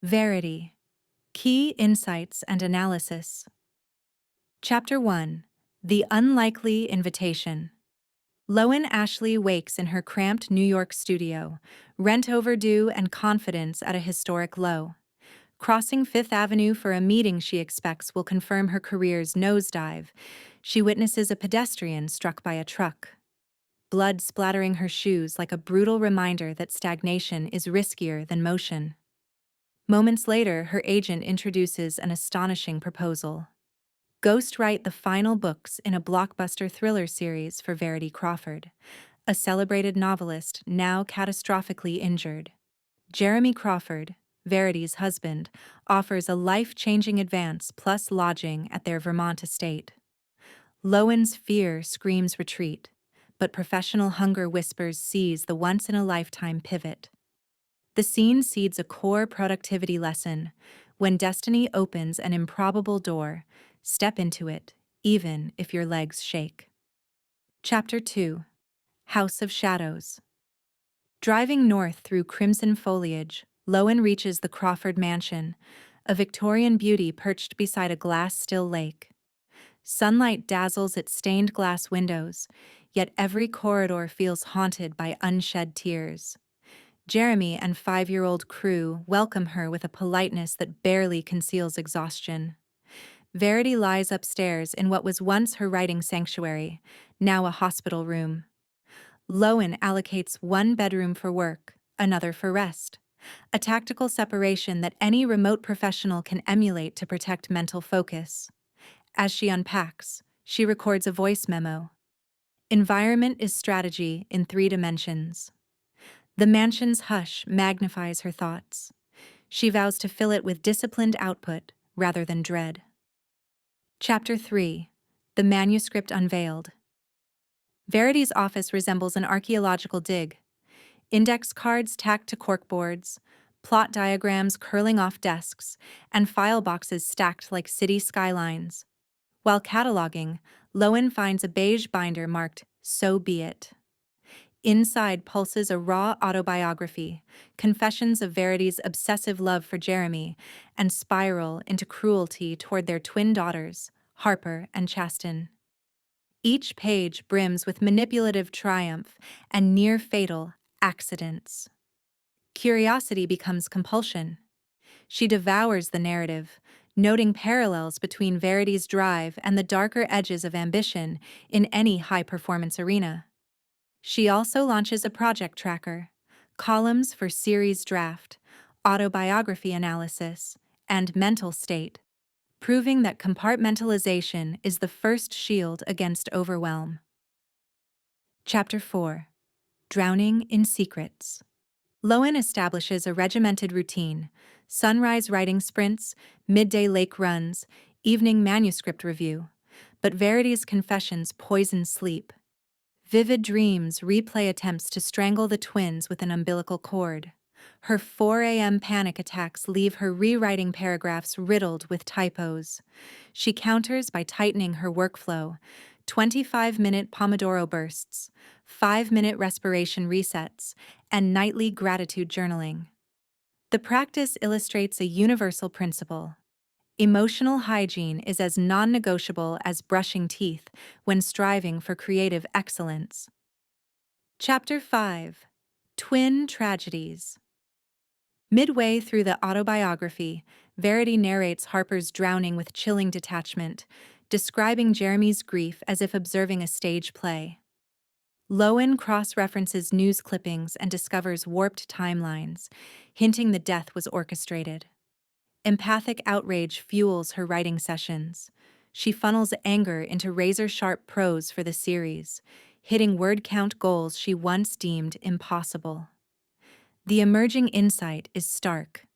Verity. Key Insights and Analysis. Chapter 1. The Unlikely Invitation. Lowen Ashley wakes in her cramped New York studio, rent overdue and confidence at a historic low. Crossing Fifth Avenue for a meeting she expects will confirm her career's nosedive, she witnesses a pedestrian struck by a truck. Blood splattering her shoes like a brutal reminder that stagnation is riskier than motion. Moments later, her agent introduces an astonishing proposal. Ghostwrite the final books in a blockbuster thriller series for Verity Crawford, a celebrated novelist now catastrophically injured. Jeremy Crawford, Verity's husband, offers a life-changing advance plus lodging at their Vermont estate. Lowen's fear screams retreat, but professional hunger whispers seize the once-in-a-lifetime pivot. The scene seeds a core productivity lesson. When destiny opens an improbable door, step into it, even if your legs shake. Chapter 2. House of Shadows. Driving north through crimson foliage, Lowen reaches the Crawford Mansion, a Victorian beauty perched beside a glass-still lake. Sunlight dazzles its stained glass windows, yet every corridor feels haunted by unshed tears. Jeremy and 5-year-old Crew welcome her with a politeness that barely conceals exhaustion. Verity lies upstairs in what was once her writing sanctuary, now a hospital room. Lowen allocates one bedroom for work, another for rest, a tactical separation that any remote professional can emulate to protect mental focus. As she unpacks, she records a voice memo. Environment is strategy in 3 dimensions. The mansion's hush magnifies her thoughts. She vows to fill it with disciplined output rather than dread. Chapter 3. The Manuscript Unveiled. Verity's office resembles an archaeological dig. Index cards tacked to corkboards, plot diagrams curling off desks, and file boxes stacked like city skylines. While cataloging, Lowen finds a beige binder marked, "So Be It." Inside pulses a raw autobiography, confessions of Verity's obsessive love for Jeremy, and spiral into cruelty toward their twin daughters, Harper and Chasten. Each page brims with manipulative triumph and near-fatal accidents. Curiosity becomes compulsion. She devours the narrative, noting parallels between Verity's drive and the darker edges of ambition in any high-performance arena. She also launches a project tracker, columns for series draft, autobiography analysis, and mental state, proving that compartmentalization is the first shield against overwhelm. Chapter 4. Drowning in Secrets. Lowen establishes a regimented routine: sunrise writing sprints, midday lake runs, evening manuscript review. But Verity's confessions poison sleep. Vivid dreams replay attempts to strangle the twins with an umbilical cord. Her 4 a.m. panic attacks leave her rewriting paragraphs riddled with typos. She counters by tightening her workflow: 25-minute Pomodoro bursts, 5-minute respiration resets, and nightly gratitude journaling. The practice illustrates a universal principle. Emotional hygiene is as non-negotiable as brushing teeth when striving for creative excellence. Chapter 5. Twin Tragedies. Midway through the autobiography, Verity narrates Harper's drowning with chilling detachment, describing Jeremy's grief as if observing a stage play. Lowen cross-references news clippings and discovers warped timelines, hinting the death was orchestrated. Empathic outrage fuels her writing sessions. She funnels anger into razor-sharp prose for the series, hitting word count goals she once deemed impossible. The emerging insight is stark.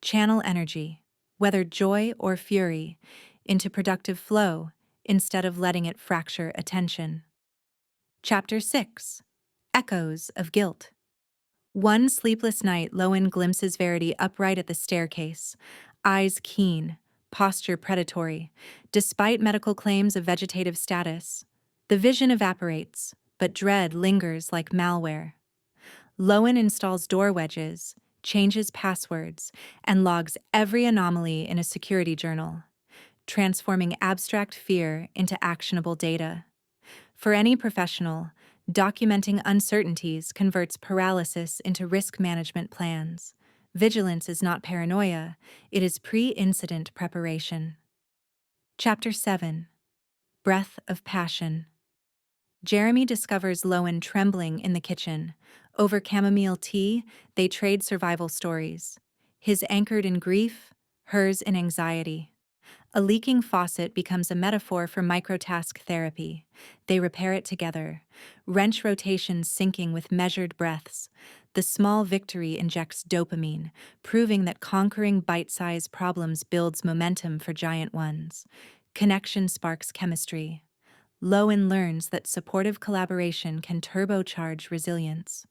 Channel energy, whether joy or fury, into productive flow instead of letting it fracture attention. Chapter 6. Echoes of Guilt. One sleepless night, Lowen glimpses Verity upright at the staircase, eyes keen, posture predatory. Despite medical claims of vegetative status, the vision evaporates, but dread lingers like malware. Lowen installs door wedges, changes passwords, and logs every anomaly in a security journal, transforming abstract fear into actionable data. For any professional, documenting uncertainties converts paralysis into risk management plans. Vigilance is not paranoia, it is pre-incident preparation. Chapter 7. Breath of Passion. Jeremy discovers Lowen trembling in the kitchen. Over chamomile tea, they trade survival stories. His anchored in grief, hers in anxiety. A leaking faucet becomes a metaphor for microtask therapy. They repair it together, wrench rotations syncing with measured breaths. The small victory injects dopamine, proving that conquering bite-sized problems builds momentum for giant ones. Connection sparks chemistry. Lowen learns that supportive collaboration can turbocharge resilience.